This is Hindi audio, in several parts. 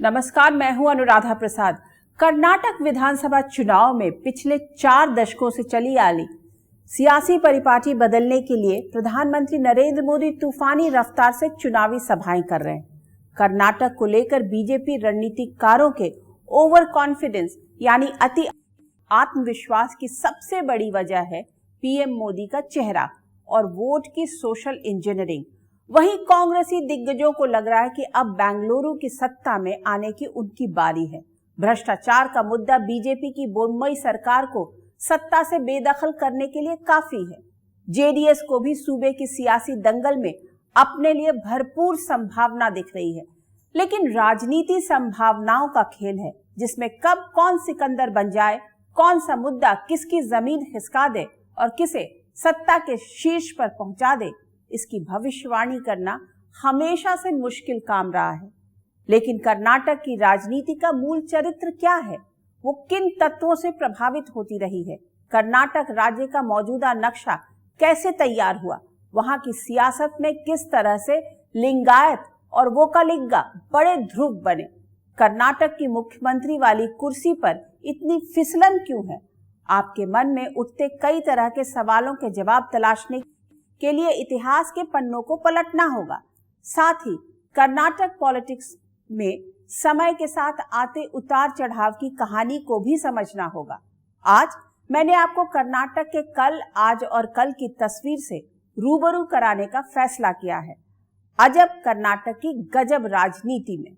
नमस्कार, मैं हूं अनुराधा प्रसाद। कर्नाटक विधानसभा चुनाव में पिछले 4 दशकों से चली आ रही सियासी परिपाटी बदलने के लिए प्रधानमंत्री नरेंद्र मोदी तूफानी रफ्तार से चुनावी सभाएं कर रहे हैं। कर्नाटक को लेकर बीजेपी रणनीतिकारों के ओवर कॉन्फिडेंस यानी अति आत्मविश्वास की सबसे बड़ी वजह है पीएम मोदी का चेहरा और वोट की सोशल इंजीनियरिंग। वहीं कांग्रेसी दिग्गजों को लग रहा है कि अब बेंगलुरु की सत्ता में आने की उनकी बारी है। भ्रष्टाचार का मुद्दा बीजेपी की बोम्मई सरकार को सत्ता से बेदखल करने के लिए काफी है। जेडीएस को भी सूबे की सियासी दंगल में अपने लिए भरपूर संभावना दिख रही है, लेकिन राजनीति संभावनाओं का खेल है जिसमें कब कौन सिकंदर बन जाए, कौन सा मुद्दा किसकी जमीन खिसका दे और किसे सत्ता के शीर्ष पर पहुंचा दे, इसकी भविष्यवाणी करना हमेशा से मुश्किल काम रहा है। लेकिन कर्नाटक की राजनीति का मूल चरित्र क्या है, वो किन तत्वों से प्रभावित होती रही है, कर्नाटक राज्य का मौजूदा नक्शा कैसे तैयार हुआ, वहां की सियासत में किस तरह से लिंगायत और वोकालिंगा बड़े ध्रुव बने, कर्नाटक की मुख्यमंत्री वाली कुर्सी पर इतनी फिसलन क्यों है। आपके मन में उठते कई तरह के सवालों के जवाब तलाशने के लिए इतिहास के पन्नों को पलटना होगा। साथ ही कर्नाटक पॉलिटिक्स में समय के साथ आते उतार चढ़ाव की कहानी को भी समझना होगा। आज मैंने आपको कर्नाटक के कल, आज और कल की तस्वीर से रूबरू कराने का फैसला किया है। अजब कर्नाटक की गजब राजनीति में।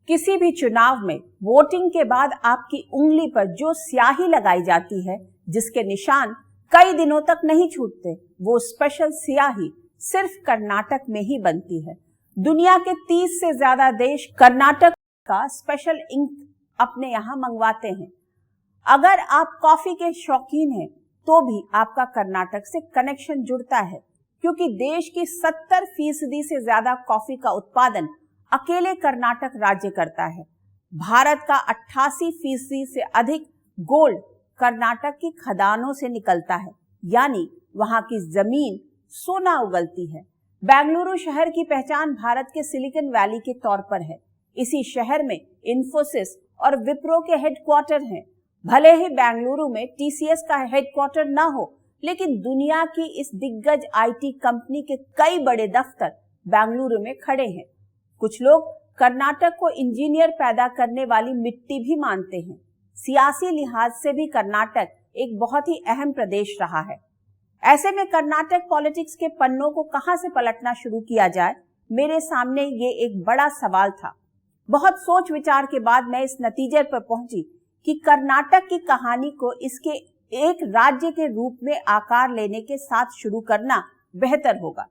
किसी भी चुनाव में वोटिंग के बाद आपकी उंगली पर जो स्याही लगाई जाती है, जिसके निशान कई दिनों तक नहीं छूटते, वो स्पेशल स्याही सिर्फ कर्नाटक में ही बनती है। दुनिया के 30 से ज्यादा देश कर्नाटक का स्पेशल इंक अपने यहाँ मंगवाते हैं। अगर आप कॉफी के शौकीन हैं तो भी आपका कर्नाटक से कनेक्शन जुड़ता है, क्योंकि देश की 70% से ज्यादा कॉफी का उत्पादन अकेले कर्नाटक राज्य करता है। भारत का 88% से अधिक गोल्ड कर्नाटक की खदानों से निकलता है, यानी वहां की जमीन सोना उगलती है। बेंगलुरु शहर की पहचान भारत के सिलिकॉन वैली के तौर पर है। इसी शहर में इन्फोसिस और विप्रो के हेडक्वार्टर हैं। भले ही बेंगलुरु में टीसीएस का हेडक्वार्टर न हो, लेकिन दुनिया की इस दिग्गज आईटी कंपनी के कई बड़े दफ्तर बेंगलुरु में खड़े हैं। कुछ लोग कर्नाटक को इंजीनियर पैदा करने वाली मिट्टी भी मानते हैं। सियासी लिहाज से भी कर्नाटक एक बहुत ही अहम प्रदेश रहा है। ऐसे में कर्नाटक पॉलिटिक्स के पन्नों को कहां से पलटना शुरू किया जाए, मेरे सामने ये एक बड़ा सवाल था। बहुत सोच विचार के बाद मैं इस नतीजे पर पहुंची कि कर्नाटक की कहानी को इसके एक राज्य के रूप में आकार लेने के साथ शुरू करना बेहतर होगा।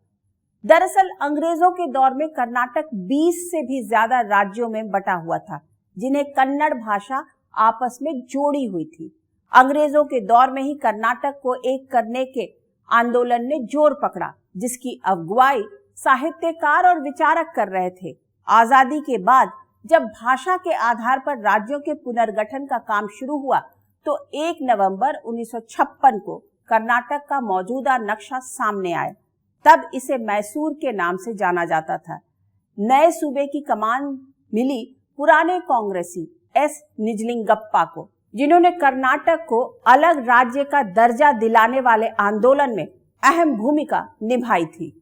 दरअसल अंग्रेजों के दौर में कर्नाटक 20 से भी ज्यादा राज्यों में बटा हुआ था, जिन्हें कन्नड़ भाषा आपस में जोड़ी हुई थी। अंग्रेजों के दौर में ही कर्नाटक को एक करने के आंदोलन ने जोर पकड़ा, जिसकी अगुवाई साहित्यकार और विचारक कर रहे थे। आजादी के बाद जब भाषा के आधार पर राज्यों के पुनर्गठन का काम शुरू हुआ, तो 1 नवंबर 1956 को कर्नाटक का मौजूदा नक्शा सामने आया। तब इसे मैसूर के नाम से जाना जाता था। नए सूबे की कमान मिली पुराने कांग्रेसी एस निजलिंगप्पा को, जिन्होंने कर्नाटक को अलग राज्य का दर्जा दिलाने वाले आंदोलन में अहम भूमिका निभाई थी।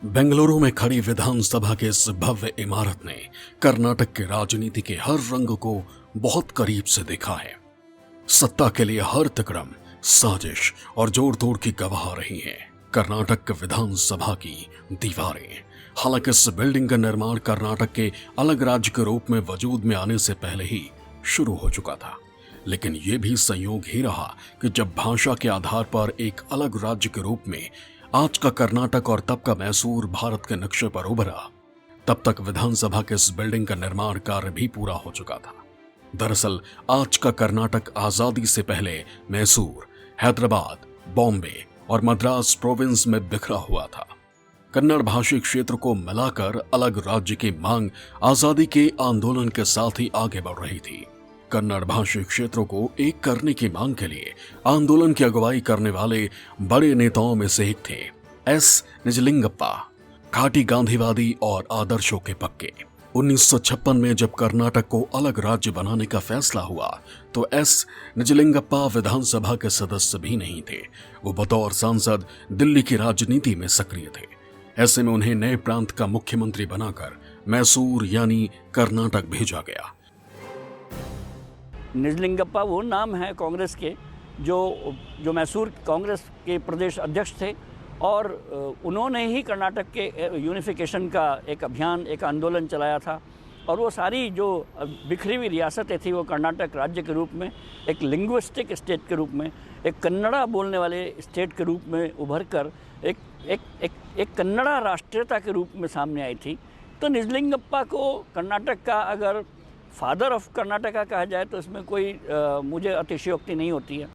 बेंगलुरु में खड़ी विधानसभा के इस भव्य इमारत ने कर्नाटक के राजनीति के हर रंग को बहुत करीब से देखा है। सत्ता के लिए हर तिकड़म, साजिश और जोड़ तोड़ की गवाह रही है कर्नाटक विधानसभा की दीवारें। हालांकि इस बिल्डिंग का निर्माण कर्नाटक के अलग राज्य के रूप में वजूद में आने से पहले ही शुरू हो चुका था, लेकिन यह भी संयोग ही रहा कि जब भाषा के आधार पर एक अलग राज्य के रूप में आज का कर्नाटक और तब का मैसूर भारत के नक्शे पर उभरा, तब तक विधानसभा के इस बिल्डिंग का निर्माण कार्य भी पूरा हो चुका था। दरअसल आज का कर्नाटक आजादी से पहले मैसूर, हैदराबाद, बॉम्बे और मद्रास प्रोविंस में बिखरा हुआ था। कन्नड़ भाषी क्षेत्र को मिलाकर अलग राज्य की मांग आजादी के आंदोलन के साथ ही आगे बढ़ रही थी। कन्नड़ भाषी क्षेत्रों को एक करने की मांग के लिए आंदोलन की अगुवाई करने वाले बड़े नेताओं में से एक थे एस निजलिंगप्पा, खाटी गांधीवादी और आदर्शों के पक्के। 1956 में जब कर्नाटक को अलग राज्य बनाने का फैसला हुआ तो एस निजलिंगप्पा विधानसभा के सदस्य भी नहीं थे। वो बतौर सांसद दिल्ली की राजनीति में सक्रिय थे। ऐसे में उन्हें नए प्रांत का मुख्यमंत्री बनाकर मैसूर यानी कर्नाटक भेजा गया। निजलिंगप्पा वो नाम है कांग्रेस के जो मैसूर कांग्रेस के प्रदेश अध्यक्ष थे और उन्होंने ही कर्नाटक के यूनिफिकेशन का एक अभियान, एक आंदोलन चलाया था। और वो सारी जो बिखरी हुई रियासतें थी वो कर्नाटक राज्य के रूप में, एक लिंग्विस्टिक स्टेट के रूप में, एक कन्नड़ा बोलने वाले स्टेट के रूप में उभर कर एक कन्नड़ा राष्ट्रीयता के रूप में सामने आई थी। तो निजलिंगप्पा को कर्नाटक का अगर फादर ऑफ कर्नाटका कहा जाए तो इसमें कोई मुझे अतिशयोक्ति नहीं होती है।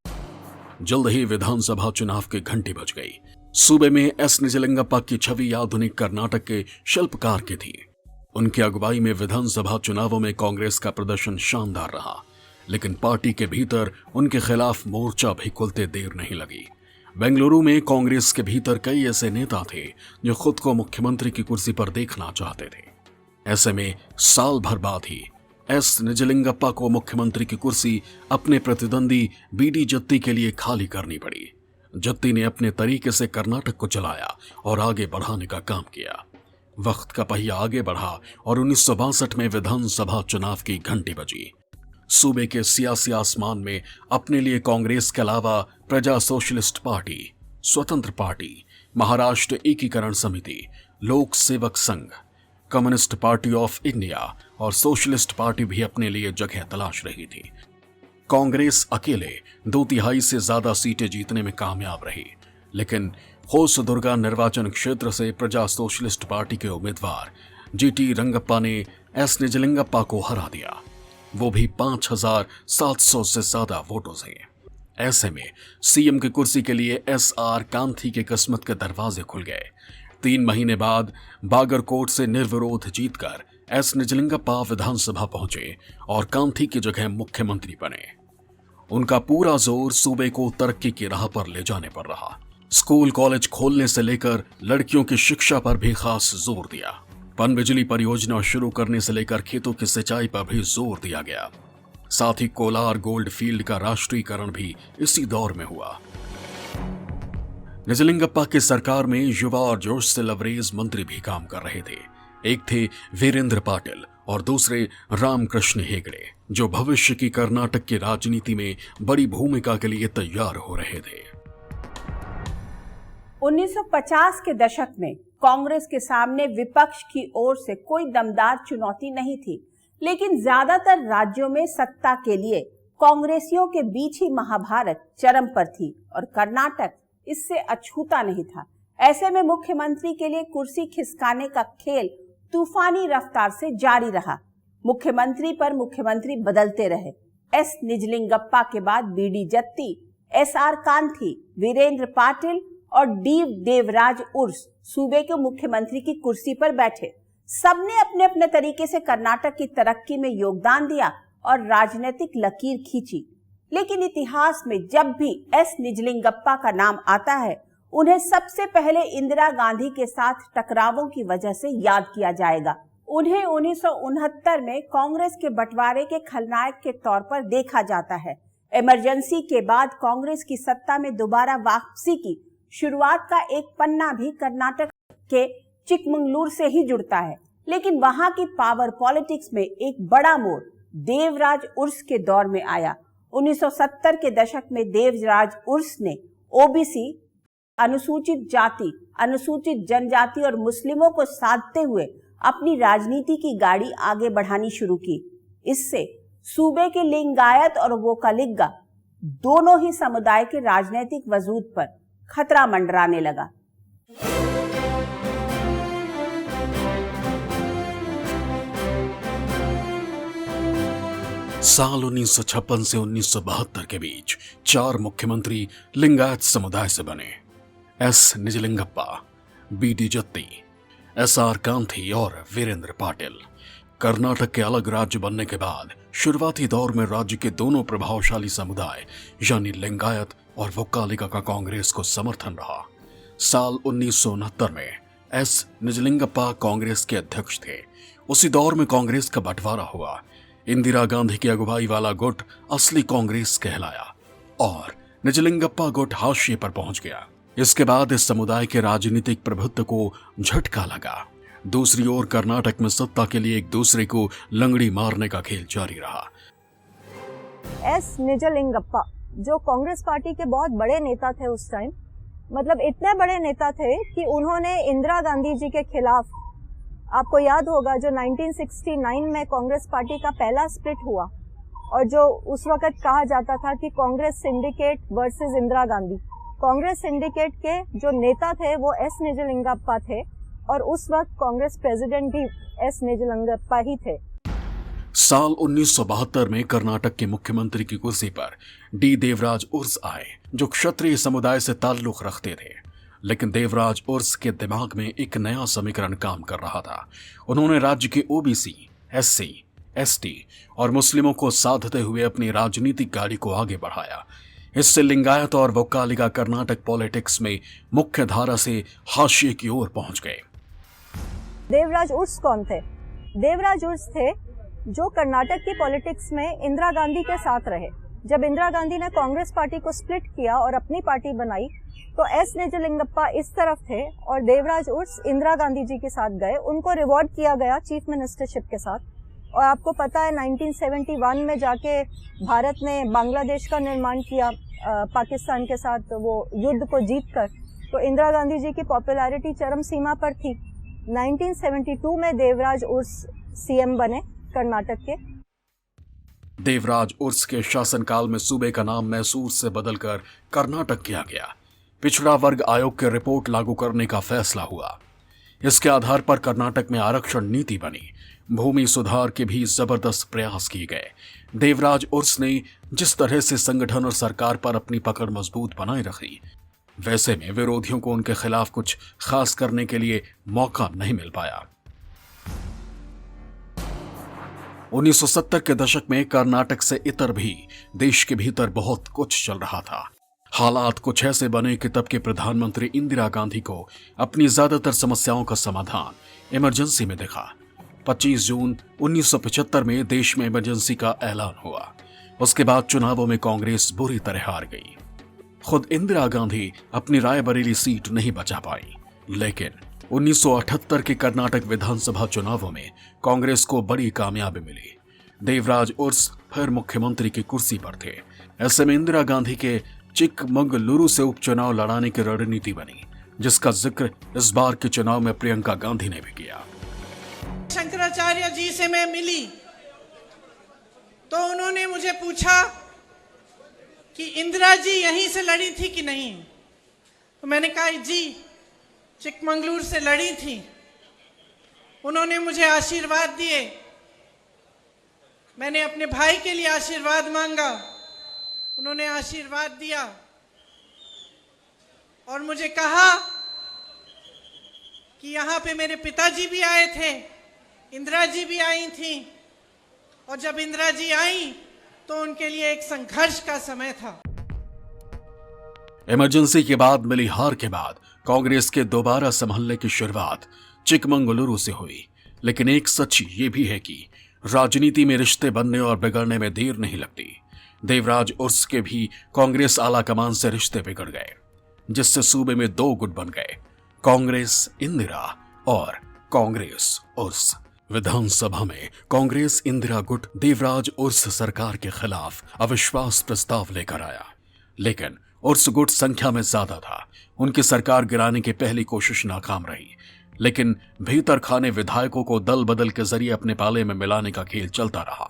जल्द ही विधानसभा चुनाव की घंटी बज गई। सूबे में एस निजलिंगप्पा की छवि आधुनिक कर्नाटक के शिल्पकार की थी। उनकी अगुवाई में विधानसभा चुनावों में कांग्रेस का प्रदर्शन शानदार रहा, लेकिन पार्टी के भीतर उनके खिलाफ मोर्चा भी खुलते देर नहीं लगी। बेंगलुरु में कांग्रेस के भीतर कई ऐसे नेता थे जो खुद को मुख्यमंत्री की कुर्सी पर देखना चाहते थे। ऐसे में साल भर बाद ही एस निजलिंगप्पा को मुख्यमंत्री की कुर्सी अपने प्रतिद्वंदी बीडी जत्ती के लिए खाली करनी पड़ी। जत्ती ने अपने तरीके से कर्नाटक को चलाया और आगे बढ़ाने का काम किया। वक्त का पहिया आगे बढ़ा और 1962 में विधानसभा चुनाव की घंटी बजी। सूबे के सियासी आसमान में अपने लिए कांग्रेस के अलावा प्रजा सोशलिस्ट पार्टी, स्वतंत्र पार्टी, महाराष्ट्र एकीकरण समिति, लोक Sevak Sangh, communist party of India और सोशलिस्ट पार्टी भी अपने लिए जगह तलाश रही थी। कांग्रेस अकेले 2/3 से ज्यादा सीटें जीतने में कामयाब रही, लेकिन होसदुर्गा निर्वाचन क्षेत्र से प्रजा सोशलिस्ट पार्टी के उम्मीदवार जीटी रंगप्पा ने एस निजलिंगप्पा को हरा दिया, वो भी 5700 से ज्यादा वोटों से। ऐसे में सीएम की कुर्सी के लिए एसआर कांथी के किस्मत के दरवाजे खुल गए। 3 महीने बाद बागरकोट से निर्विरोध जीतकर एस निजलिंगप्पा विधानसभा पहुंचे और कांथी की जगह मुख्यमंत्री बने। उनका पूरा जोर सूबे को तरक्की की राह पर ले जाने पर रहा। स्कूल कॉलेज खोलने से लेकर लड़कियों की शिक्षा पर भी खास जोर दिया। पनबिजली परियोजना शुरू करने से लेकर खेतों की सिंचाई पर भी जोर दिया गया। साथ ही कोलार गोल्ड फील्ड का राष्ट्रीयकरण भी इसी दौर में हुआ। निजलिंगप्पा की सरकार में युवा और जोश से लबरेज मंत्री भी काम कर रहे थे। एक थे वीरेंद्र पाटिल और दूसरे रामकृष्ण हेगड़े, जो भविष्य की कर्नाटक की राजनीति में बड़ी भूमिका के लिए तैयार हो रहे थे। 1950 के दशक में कांग्रेस के सामने विपक्ष की ओर से कोई दमदार चुनौती नहीं थी, लेकिन ज्यादातर राज्यों में सत्ता के लिए कांग्रेसियों के बीच ही महाभारत चरम पर थी और कर्नाटक इससे अछूता नहीं था। ऐसे में मुख्यमंत्री के लिए कुर्सी खिसकाने का खेल तूफानी रफ्तार से जारी रहा। मुख्यमंत्री पर मुख्यमंत्री बदलते रहे। एस निजलिंगप्पा के बाद बीडी जत्ती, एसआर कांथी, वीरेंद्र पाटिल और डी देवराज उर्स सूबे के मुख्यमंत्री की कुर्सी पर बैठे। सबने अपने अपने तरीके से कर्नाटक की तरक्की में योगदान दिया और राजनीतिक लकीर खींची। लेकिन इतिहास में जब भी एस निजलिंगप्पा का नाम आता है, उन्हें सबसे पहले इंदिरा गांधी के साथ टकरावों की वजह से याद किया जाएगा। उन्हें 1969 में कांग्रेस के बंटवारे के खलनायक के तौर पर देखा जाता है। इमरजेंसी के बाद कांग्रेस की सत्ता में दोबारा वापसी की शुरुआत का एक पन्ना भी कर्नाटक के चिकमंगलुरु से ही जुड़ता है, लेकिन वहां की पावर पॉलिटिक्स में एक बड़ा मोड़ देवराज उर्स के दौर में आया। 1970 के दशक में देवराज उर्स ने ओबीसी, अनुसूचित जाति, अनुसूचित जनजाति और मुस्लिमों को साधते हुए अपनी राजनीति की गाड़ी आगे बढ़ानी शुरू की। इससे सूबे के लिंगायत और वोकालिगा दोनों ही समुदाय के राजनीतिक वजूद पर खतरा मंडराने लगा। साल 1956 से 1972 के बीच 4 मुख्यमंत्री लिंगायत समुदाय से बने। S Nijalingappa, B D Jatti, S R Kanthi और वीरेंद्र पाटिल। कर्नाटक के अलग राज्य बनने के बाद शुरुआती दौर में राज्य के दोनों प्रभावशाली समुदाय यानी लिंगायत और वोक्कालिगा का कांग्रेस को समर्थन रहा। साल 1969 में एस निजलिंगप्पा कांग्रेस के अध्यक्ष थे। उसी दौर में कांग्रेस का बंटवारा हुआ। इंदिरा गांधी की अगुवाई वाला गुट असली कांग्रेस कहलाया और निजलिंगप्पा गुट हाशिए पर पहुंच गया। इसके बाद इस समुदाय के राजनीतिक प्रभुत्व को झटका लगा। दूसरी ओर कर्नाटक में सत्ता के लिए एक दूसरे को लंगड़ी मारने का खेल जारी रहा। एस निजलिंगप्पा जो कांग्रेस पार्टी के बहुत बड़े नेता थे उस टाइम, मतलब इतने बड़े नेता थे कि उन्होंने इंदिरा गांधी जी के खिलाफ, आपको याद होगा जो 1969 में कांग्रेस पार्टी का पहला स्प्लिट हुआ और जो उस वक्त कहा जाता था कि Congress syndicate versus Indira Gandhi, Congress syndicate के जो नेता थे वो एस निजलिंगप्पा थे और उस वक्त कांग्रेस प्रेसिडेंट भी एस निजलिंगप्पा ही थे। साल 1972 में कर्नाटक के मुख्यमंत्री की कुर्सी पर डी देवराज उर्स आए, जो क्षत्रिय समुदाय से ताल्लुक रखते थे। लेकिन देवराज उर्स के दिमाग में एक नया समीकरण काम कर रहा था। उन्होंने राज्य के ओबीसी, एससी, एसटी और मुस्लिमों को साधते हुए अपनी राजनीतिक गाड़ी को आगे बढ़ाया। इससे लिंगायत और वोक्कालिगा कर्नाटक पॉलिटिक्स में मुख्य धारा से हाशिए की ओर पहुंच गए। देवराज उर्स कौन थे? देवराज उर्स थे जो कर्नाटक की पॉलिटिक्स में इंदिरा गांधी के साथ रहे। जब इंदिरा गांधी ने कांग्रेस पार्टी को स्प्लिट किया और अपनी पार्टी बनाई तो एस निजलिंगप्पा इस तरफ थे और देवराज उर्स इंदिरा गांधी जी के साथ गए। उनको रिवॉर्ड किया गया चीफ मिनिस्टरशिप के साथ। और आपको पता है 1971 में जाके भारत ने बांग्लादेश का निर्माण किया पाकिस्तान के साथ, वो युद्ध को जीतकर। तो इंदिरा गांधी जी की पॉपुलैरिटी चरम सीमा पर थी। 1972 में देवराज उर्स सीएम बने कर्नाटक के। देवराज उर्स के शासनकाल में सूबे का नाम मैसूर से बदलकर कर्नाटक किया गया। पिछड़ा वर्ग आयोग की रिपोर्ट लागू करने का फैसला हुआ। इसके आधार पर कर्नाटक में आरक्षण नीति बनी। भूमि सुधार के भी जबरदस्त प्रयास किए गए। देवराज उर्स ने जिस तरह से संगठन और सरकार पर अपनी पकड़ मजबूत बनाए रखी, वैसे में विरोधियों को उनके खिलाफ कुछ खास करने के लिए मौका नहीं मिल पाया। 1970 के दशक में कर्नाटक से इतर भी देश के भीतर बहुत कुछ चल रहा था। हालात कुछ ऐसे बने कि तब के प्रधानमंत्री इंदिरा गांधी को अपनी ज्यादातर समस्याओं का समाधान इमरजेंसी में दिखा। 25 जून 1975 में देश में इमरजेंसी का ऐलान हुआ। उसके बाद चुनावों में कांग्रेस बुरी तरह हार गई। खुद इंदिरा गांधी अपनी रायबरेली सीट नहीं बचा पाई, लेकिन 1978 के कर्नाटक विधानसभा चुनावों में कांग्रेस को बड़ी कामयाबी मिली। देवराज उर्स फिर मुख्यमंत्री की कुर्सी पर थे। ऐसे में इंदिरा गांधी के चिकमंगलुरु से उपचुनाव लड़ाने की रणनीति बनी, जिसका जिक्र इस बार के चुनाव में प्रियंका गांधी ने भी किया। शंकराचार्य जी से मैं मिली तो उन्होंने मुझे पूछा कि इंदिरा जी यहीं से लड़ी थी कि नहीं। तो मैंने कहा जी चिकमंगलुरु से लड़ी थी। उन्होंने मुझे आशीर्वाद दिए। मैंने अपने भाई के लिए आशीर्वाद मांगा, उन्होंने आशीर्वाद दिया और मुझे कहा कि यहाँ पे मेरे पिताजी भी आए थे, इंदिरा जी भी आई थी और जब इंदिरा जी आई तो उनके लिए एक संघर्ष का समय था। इमरजेंसी के बाद मिली हार के बाद कांग्रेस के दोबारा संभलने की शुरुआत चिकमंगलुरु से हुई। लेकिन एक सच ये भी है कि राजनीति में रिश्ते बनने और बिगड़ने में देर नहीं लगती। देवराज उर्स के भी कांग्रेस आला कमान से रिश्ते बिगड़ गए, जिससे सूबे में दो गुट बन गए, कांग्रेस इंदिरा और कांग्रेस उर्स। विधानसभा में कांग्रेस इंदिरा गुट देवराज उर्स सरकार के खिलाफ अविश्वास प्रस्ताव लेकर आया, लेकिन उर्स गुट संख्या में ज्यादा था। उनकी सरकार गिराने की पहली कोशिश नाकाम रही, लेकिन भीतर खाने विधायकों को दल बदल के जरिए अपने पाले में मिलाने का खेल चलता रहा।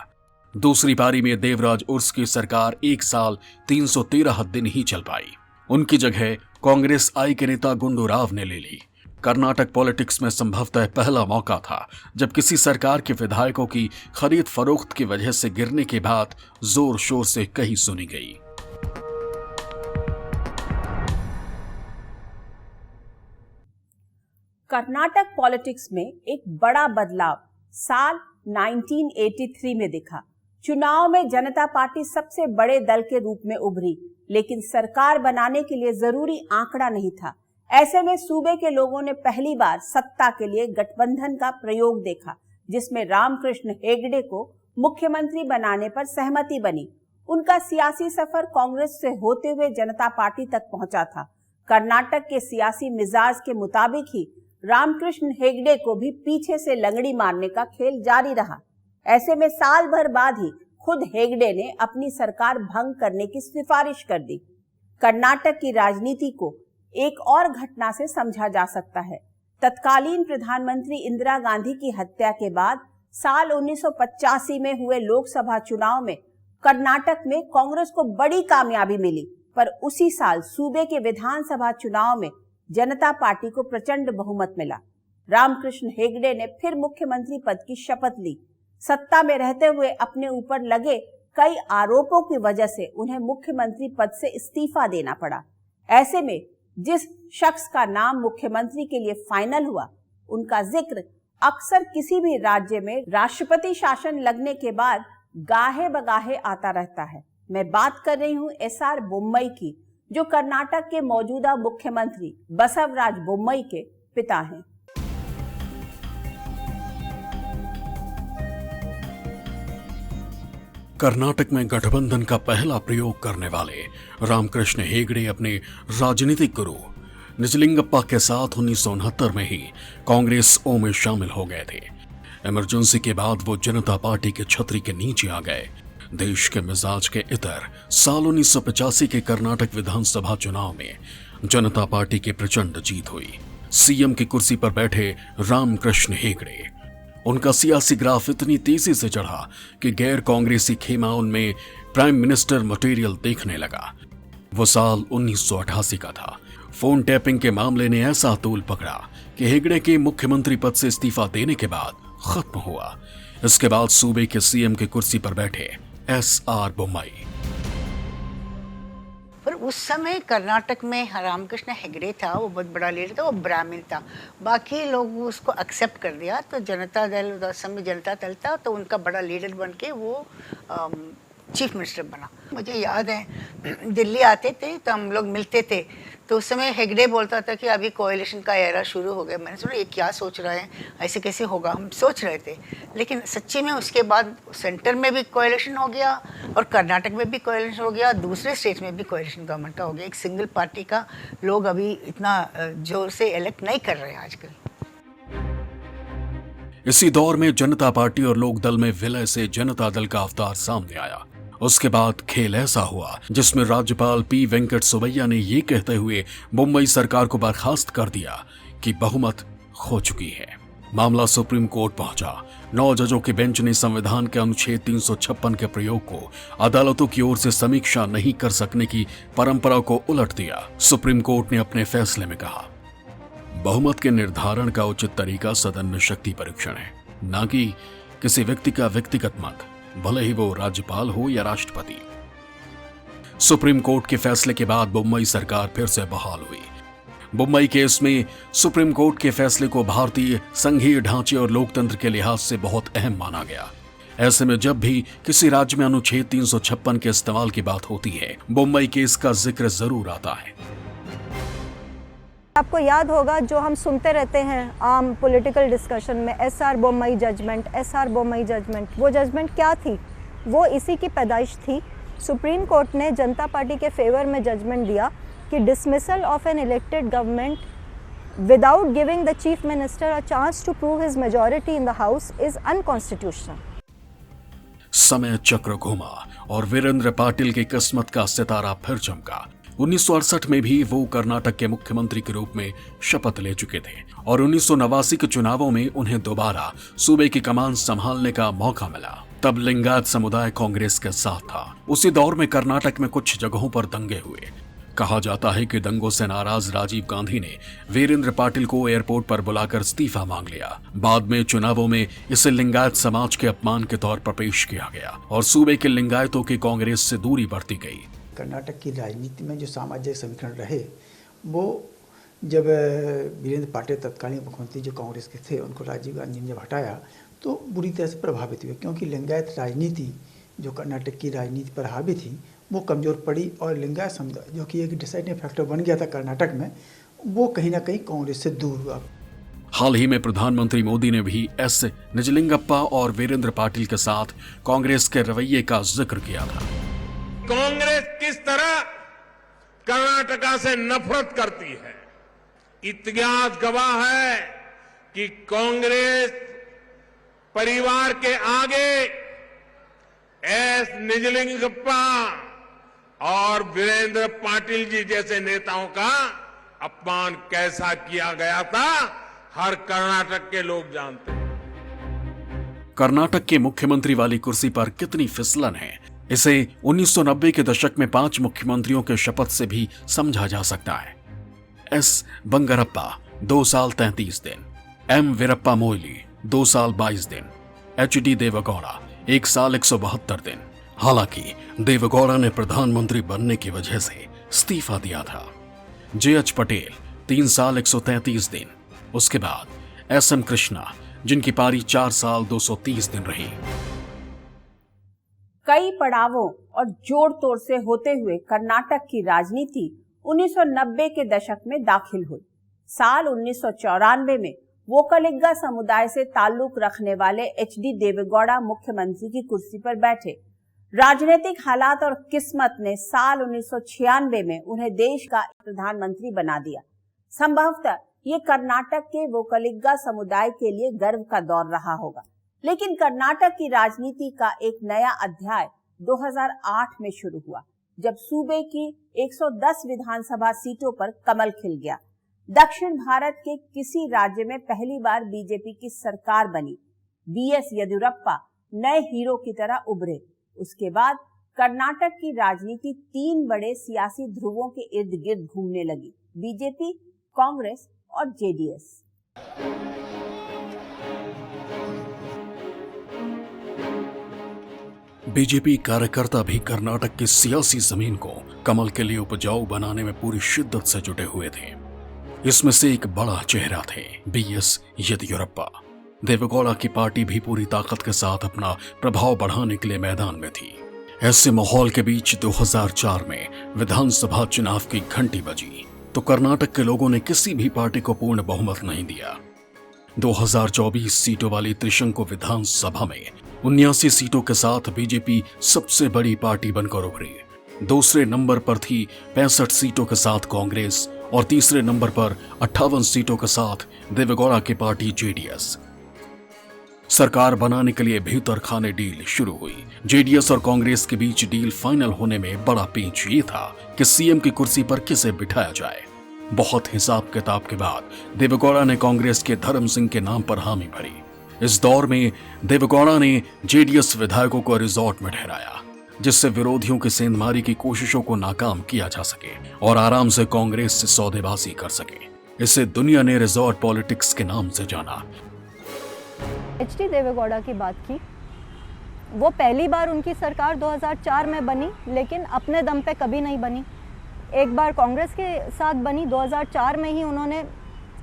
दूसरी पारी में देवराज उर्स की सरकार 1 साल 313 दिन ही चल पाई। उनकी जगह कांग्रेस आई के नेता गुंडू राव ने ले ली। कर्नाटक पॉलिटिक्स में संभवतः पहला मौका था जब किसी सरकार के विधायकों की खरीद फरोख्त की वजह से गिरने की बात जोर शोर से कही सुनी गई। कर्नाटक पॉलिटिक्स में एक बड़ा बदलाव साल 1983 में दिखा। चुनाव में जनता पार्टी सबसे बड़े दल के रूप में उभरी, लेकिन सरकार बनाने के लिए जरूरी आंकड़ा नहीं था। ऐसे में सूबे के लोगों ने पहली बार सत्ता के लिए गठबंधन का प्रयोग देखा, जिसमें रामकृष्ण हेगड़े को मुख्यमंत्री बनाने पर सहमति बनी। उनका सियासी सफर कांग्रेस से होते हुए जनता पार्टी तक पहुंचा था। कर्नाटक के सियासी मिजाज के मुताबिक ही रामकृष्ण हेगड़े को भी पीछे से लंगड़ी मारने का खेल जारी रहा। ऐसे में साल भर बाद ही खुद हेगड़े ने अपनी सरकार भंग करने की सिफारिश कर दी। कर्नाटक की राजनीति को एक और घटना से समझा जा सकता है। तत्कालीन प्रधानमंत्री इंदिरा गांधी की हत्या के बाद साल 1985 में हुए लोकसभा चुनाव में कर्नाटक में कांग्रेस को बड़ी कामयाबी मिली, पर उसी साल सूबे के विधानसभा चुनाव में जनता पार्टी को प्रचंड बहुमत मिला। रामकृष्ण हेगड़े ने फिर मुख्यमंत्री पद की शपथ ली। सत्ता में रहते हुए अपने ऊपर लगे कई आरोपों की वजह से उन्हें मुख्यमंत्री पद से इस्तीफा देना पड़ा। ऐसे में जिस शख्स का नाम मुख्यमंत्री के लिए फाइनल हुआ, उनका जिक्र अक्सर किसी भी राज्य में राष्ट्रपति शासन लगने के बाद गाहे बगाहे आता रहता है। मैं बात कर रही हूँ एसआर बोम्मई की, जो कर्नाटक के मौजूदा मुख्यमंत्री बसवराज बोम्मई के पिता हैं। कर्नाटक में गठबंधन का पहला प्रयोग करने वाले रामकृष्ण हेगड़े अपने राजनीतिक गुरु निजलिंगप्पा के साथ 1969 में ही कांग्रेस ओ में शामिल हो गए थे। इमरजेंसी के बाद वो जनता पार्टी के छतरी के नीचे आ गए। देश के मिजाज के इतर साल 1985 के कर्नाटक विधानसभा चुनाव में जनता पार्टी की प्रचंड जीत हुई। सीएम की कुर्सी पर बैठे रामकृष्ण हेगड़े, उनका सियासी ग्राफ इतनी तेजी से चढ़ा कि गैर कांग्रेसी खेमा उनमें प्राइम मिनिस्टर मटेरियल देखने लगा। वो साल 1988 का था। फोन टैपिंग के मामले ने ऐसा तूल पकड़ा कि हेगड़े के मुख्यमंत्री पद से इस्तीफा देने के बाद खत्म हुआ। इसके बाद सूबे के सीएम की कुर्सी पर बैठे एसआर बोम्मई। पर उस समय कर्नाटक में रामकृष्ण हेगड़े था, वो बहुत बड़ा लीडर था, वो ब्राह्मण था। बाकी लोग उसको एक्सेप्ट कर दिया, तो जनता दल उस समय जनता दल था, तो उनका बड़ा लीडर बन के वो चीफ मिनिस्टर बना। मुझे याद है दिल्ली आते थे तो हम लोग मिलते थे, तो उस समय हेगड़े बोलता था कि अभी कोएलिशन का एरा शुरू हो गया। मैंने सोचा ये क्या सोच रहे हैं, ऐसे कैसे होगा, हम सोच रहे थे। लेकिन सच्ची में उसके बाद सेंटर में भी कोएलिशन हो गया और कर्नाटक में भी कोएलिशन हो गया, दूसरे स्टेट में भी कोएलिशन गवर्नमेंट का हो गया। एक सिंगल पार्टी का लोग अभी इतना जोर से इलेक्ट नहीं कर रहे आजकल। इसी दौर में जनता पार्टी और लोकदल में विलय से जनता दल का अवतार सामने आया। उसके बाद खेल ऐसा हुआ जिसमें राज्यपाल पी वेंकट सुवैया ने ये कहते हुए मुंबई सरकार को बर्खास्त कर दिया कि बहुमत खो चुकी है। मामला सुप्रीम कोर्ट पहुंचा। 9 जजों की बेंच ने संविधान के अनुच्छेद 356 के प्रयोग को अदालतों की ओर से समीक्षा नहीं कर सकने की परंपरा को उलट दिया। सुप्रीम कोर्ट ने अपने फैसले में कहा, बहुमत के निर्धारण का उचित तरीका सदन में शक्ति परीक्षण है, न कि किसी व्यक्ति का व्यक्तिगत मत, भले ही वो राज्यपाल हो या राष्ट्रपति। सुप्रीम कोर्ट के फैसले के बाद मुंबई सरकार फिर से बहाल हुई। मुंबई केस में सुप्रीम कोर्ट के फैसले को भारतीय संघीय ढांचे और लोकतंत्र के लिहाज से बहुत अहम माना गया। ऐसे में जब भी किसी राज्य में अनुच्छेद 356 के इस्तेमाल की बात होती है, मुंबई केस का जिक्र जरूर आता है। आपको याद होगा जो हम सुनते रहते हैं आम पॉलिटिकल डिस्कशन में, S R Bommai judgment, S R Bommai judgment. वो जजमेंट क्या थी? वो इसी की पैदाइश थी। सुप्रीम कोर्ट ने जनता पार्टी के फेवर में जजमेंट दिया कि dismissal of an elected government without giving the chief minister a chance to prove his majority in the house is unconstitutional. समय चक्र घूमा और वीरेंद्र पाटिल की किस्मत का सितारा फिर चमका। 1968 में भी वो कर्नाटक के मुख्यमंत्री के रूप में शपथ ले चुके थे और 1989 के चुनावों में उन्हें दोबारा सूबे की कमान संभालने का मौका मिला। तब लिंगायत समुदाय कांग्रेस के साथ था। उसी दौर में कर्नाटक में कुछ जगहों पर दंगे हुए। कहा जाता है कि दंगों से नाराज राजीव गांधी ने वीरेंद्र पाटिल को एयरपोर्ट पर बुलाकर इस्तीफा मांग लिया। बाद में चुनावों में इसे लिंगायत समाज के अपमान के तौर पर पेश किया गया और सूबे के लिंगायतों की कांग्रेस से दूरी बढ़ती गई। कर्नाटक की राजनीति में जो सामाजिक समीकरण रहे वो जब वीरेंद्र पाटिल तत्कालीन मुख्यमंत्री जो कांग्रेस के थे, उनको राजीव गांधी ने जब हटाया तो बुरी तरह से प्रभावित हुए, क्योंकि लिंगायत राजनीति जो कर्नाटक की राजनीति पर हावी थी वो कमज़ोर पड़ी, और लिंगायत समुदाय जो कि एक डिसाइडिंग फैक्टर बन गया था कर्नाटक में, वो कहीं ना कहीं कांग्रेस से दूर हुआ। हाल ही में प्रधानमंत्री मोदी ने भी एस निजलिंगप्पा और वीरेंद्र पाटिल के साथ कांग्रेस के रवैये का जिक्र किया था। कांग्रेस किस तरह कर्नाटका से नफरत करती है, इतिहास गवाह है कि कांग्रेस परिवार के आगे एस निजलिंगप्पा और वीरेंद्र पाटिल जी जैसे नेताओं का अपमान कैसा किया गया था, हर कर्नाटक के लोग जानते हैं। कर्नाटक के मुख्यमंत्री वाली कुर्सी पर कितनी फिसलन है, इसे 1990 के दशक में 5 मुख्यमंत्रियों के शपथ से भी समझा जा सकता है। एस बंगरप्पा 2 साल 33 दिन, एम वीरप्पा मोइली 2 साल 22 दिन, HD देवेगौड़ा 1 साल 172 दिन। हालांकि देवेगौड़ा ने प्रधानमंत्री बनने की वजह से इस्तीफा दिया था। JH पटेल 3 साल 133 दिन, उसके बाद SM कृष्णा जिनकी पारी 4 साल 230 दिन रही। कई पड़ावों और जोड़ तोड़ से होते हुए कर्नाटक की राजनीति 1990 के दशक में दाखिल हुई। साल 1994 में वोकलिगा समुदाय से ताल्लुक रखने वाले HD देवेगौड़ा मुख्यमंत्री की कुर्सी पर बैठे। राजनीतिक हालात और किस्मत ने साल 1996 में उन्हें देश का प्रधानमंत्री बना दिया। संभवतः ये कर्नाटक के वोकलिगा समुदाय के लिए गर्व का दौर रहा होगा। लेकिन कर्नाटक की राजनीति का एक नया अध्याय 2008 में शुरू हुआ, जब सूबे की 110 विधानसभा सीटों पर कमल खिल गया। दक्षिण भारत के किसी राज्य में पहली बार बीजेपी की सरकार बनी। BS येदियुरप्पा नए हीरो की तरह उभरे। उसके बाद कर्नाटक की राजनीति 3 बड़े सियासी ध्रुवों के इर्द गिर्द घूमने लगी, बीजेपी, कांग्रेस और JDS। बीजेपी कार्यकर्ता भी कर्नाटक की सियासी जमीन को कमल के लिए उपजाऊ बनाने में पूरी शिद्दत से जुटे हुए थे। इसमें से एक बड़ा चेहरा थे BS येदियुरप्पा। देवेगौड़ा की पार्टी भी पूरी ताकत के साथ अपना प्रभाव बढ़ाने के लिए मैदान में थी। ऐसे माहौल के बीच 2004 में विधानसभा चुनाव की घंटी बजी तो कर्नाटक के लोगों ने किसी भी पार्टी को पूर्ण बहुमत नहीं दिया। 2024 सीटों वाली त्रिशंकु विधानसभा में 79 सीटों के साथ बीजेपी सबसे बड़ी पार्टी बनकर उभरी। दूसरे नंबर पर थी 65 सीटों के साथ कांग्रेस और तीसरे नंबर पर 58 सीटों के साथ देवेगौड़ा की पार्टी JDS। सरकार बनाने के लिए भीतर खाने डील शुरू हुई। JDS और कांग्रेस के बीच डील फाइनल होने में बड़ा पेंच ये था कि CM की कुर्सी पर किसे बिठाया जाए। बहुत हिसाब किताब के बाद देवेगौड़ा ने कांग्रेस के धर्म सिंह के नाम पर हामी भरी। इस दौर में देवेगौड़ा ने JDS विधायकों को रिजॉर्ट में ठहराया, जिससे विरोधियों की सेंधमारी की कोशिशों को नाकाम किया जा सके और आराम से कांग्रेस से सौदेबाजी कर सके। इसे दुनिया ने रिजॉर्ट पॉलिटिक्स के नाम से जाना। HD देवेगौड़ा की बात की, वो पहली बार उनकी सरकार 2004 में बनी, लेकिन अपने दम पे कभी नहीं बनी। एक बार कांग्रेस के साथ बनी, 2004 में ही उन्होंने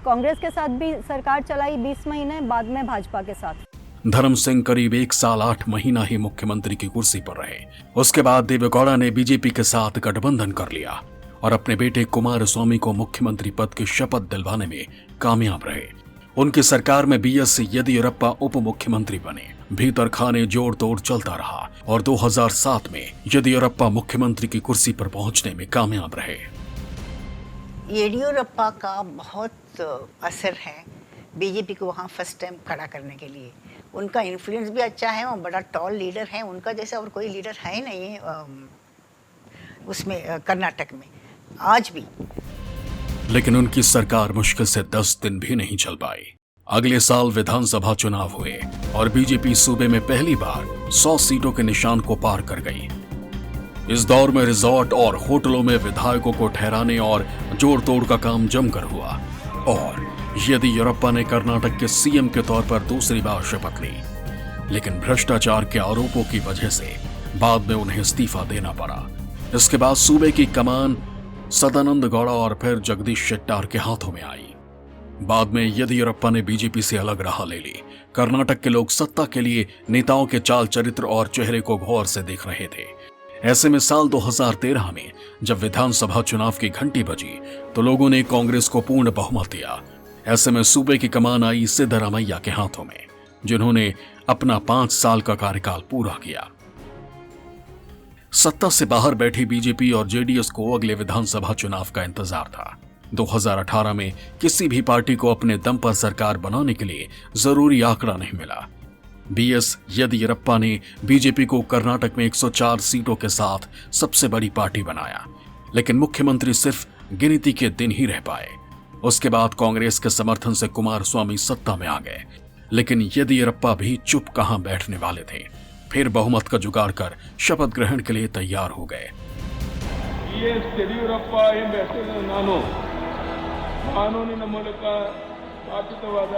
कांग्रेस के साथ भी सरकार चलाई 20 महीने, बाद में भाजपा के साथ। धर्म सिंह करीब 1 साल 8 महीना ही मुख्यमंत्री की कुर्सी पर रहे। उसके बाद देवेगौड़ा ने बीजेपी के साथ गठबंधन कर लिया और अपने बेटे कुमारस्वामी को मुख्यमंत्री पद की शपथ दिलवाने में कामयाब रहे। उनकी सरकार में BS येदियुरप्पा उप मुख्यमंत्री बने। भीतर खाने जोड़ तोड़ चलता रहा और 2007 में येदियुरप्पा मुख्यमंत्री की कुर्सी पर पहुंचने में कामयाब रहे। येडियुरप्पा का बहुत असर है बीजेपी को वहाँ फर्स्ट टाइम खड़ा करने के लिए। उनका इन्फ्लुएंस भी अच्छा है और बड़ा टॉल लीडर है। उनका जैसा और कोई लीडर है ही नहीं उसमें कर्नाटक में आज भी। लेकिन उनकी सरकार मुश्किल से 10 दिन भी नहीं चल पाई। अगले साल विधानसभा चुनाव हुए और बीजेपी सूबे में पहली बार 100 सीटों के निशान को पार कर गई। इस दौर में रिजॉर्ट और होटलों में विधायकों को ठहराने और जोड़ तोड़ का काम जमकर हुआ और येदियुरप्पा ने कर्नाटक के CM के तौर पर दूसरी बार शपथ ली। लेकिन भ्रष्टाचार के आरोपों की वजह से बाद में उन्हें इस्तीफा देना पड़ा। इसके बाद सूबे की कमान सदानंद गौड़ा और फिर जगदीश शेट्टार के हाथों में आई। बाद में येदियुरप्पा ने बीजेपी से अलग राह ले ली। कर्नाटक के लोग सत्ता के लिए नेताओं के चाल चरित्र और चेहरे को गौर से देख रहे थे। ऐसे में साल 2013 में जब विधानसभा चुनाव की घंटी बजी तो लोगों ने कांग्रेस को पूर्ण बहुमत दिया। ऐसे में सूबे की कमान आई सिद्धरामैया के हाथों में, जिन्होंने अपना 5 साल का कार्यकाल पूरा किया। सत्ता से बाहर बैठी बीजेपी और जेडीएस को अगले विधानसभा चुनाव का इंतजार था। 2018 में किसी भी पार्टी को अपने दम पर सरकार बनाने के लिए जरूरी आंकड़ा नहीं मिला। बीएस येदियुरप्पा ने बीजेपी को कर्नाटक में 104 सीटों के साथ सबसे बड़ी पार्टी बनाया, लेकिन मुख्यमंत्री सिर्फ गिनती के दिन ही रह पाए। उसके बाद कांग्रेस के समर्थन से कुमारस्वामी सत्ता में आ गए, लेकिन येदियुरप्पा भी चुप कहां बैठने वाले थे। फिर बहुमत का जुगाड़ कर शपथ ग्रहण के लिए तैयार हो गए। येदियुरप्पा ಎಂಬ ಹೆಸರಿನ ನಾನು ಕಾನೂನಿನ ಮೂಲಕ ಸ್ಥಾಪಿತವಾದ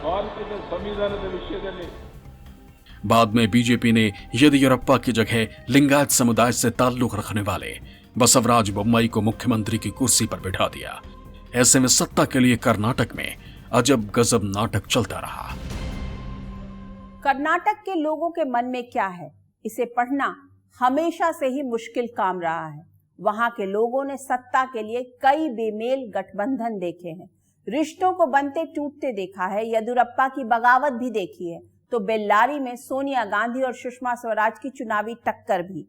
ಭಾರತದ ಸಂವಿಧಾನದ ವಿಷಯದಲ್ಲಿ बाद में बीजेपी ने येदियुरप्पा की जगह लिंगायत समुदाय से ताल्लुक रखने वाले बसवराज बोम्मई को मुख्यमंत्री की कुर्सी पर बिठा दिया। ऐसे में सत्ता के लिए कर्नाटक में अजब गजब नाटक चलता रहा। कर्नाटक के लोगों के मन में क्या है, इसे पढ़ना हमेशा से ही मुश्किल काम रहा है। वहां के लोगों ने सत्ता के लिए कई बेमेल गठबंधन देखे हैं, रिश्तों को बनते टूटते देखा है, येदियुरप्पा की बगावत भी देखी है, तो बेल्लारी में सोनिया गांधी और सुषमा स्वराज की चुनावी टक्कर भी,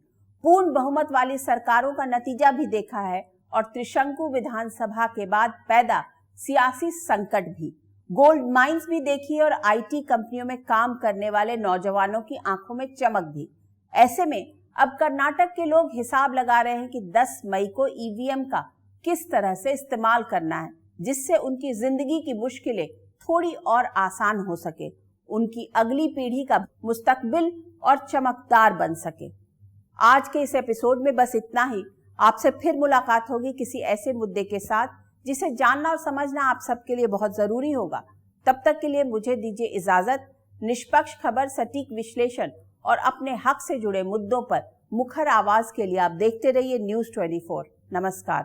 पूर्ण बहुमत वाली सरकारों का नतीजा भी देखा है, और त्रिशंकु विधानसभा के बाद पैदा सियासी संकट भी, गोल्ड माइंस भी देखी और आईटी कंपनियों में काम करने वाले नौजवानों की आंखों में चमक भी। ऐसे में अब कर्नाटक के लोग हिसाब लगा रहे हैं कि 10 मई को ईवीएम का किस तरह से इस्तेमाल करना है, जिससे उनकी जिंदगी की मुश्किलें थोड़ी और आसान हो सके, उनकी अगली पीढ़ी का मुस्तकबिल और चमकदार बन सके। आज के इस एपिसोड में बस इतना ही। आपसे फिर मुलाकात होगी किसी ऐसे मुद्दे के साथ जिसे जानना और समझना आप सबके लिए बहुत जरूरी होगा। तब तक के लिए मुझे दीजिए इजाजत। निष्पक्ष खबर, सटीक विश्लेषण और अपने हक से जुड़े मुद्दों पर मुखर आवाज के लिए आप देखते रहिए न्यूज़ 24। नमस्कार।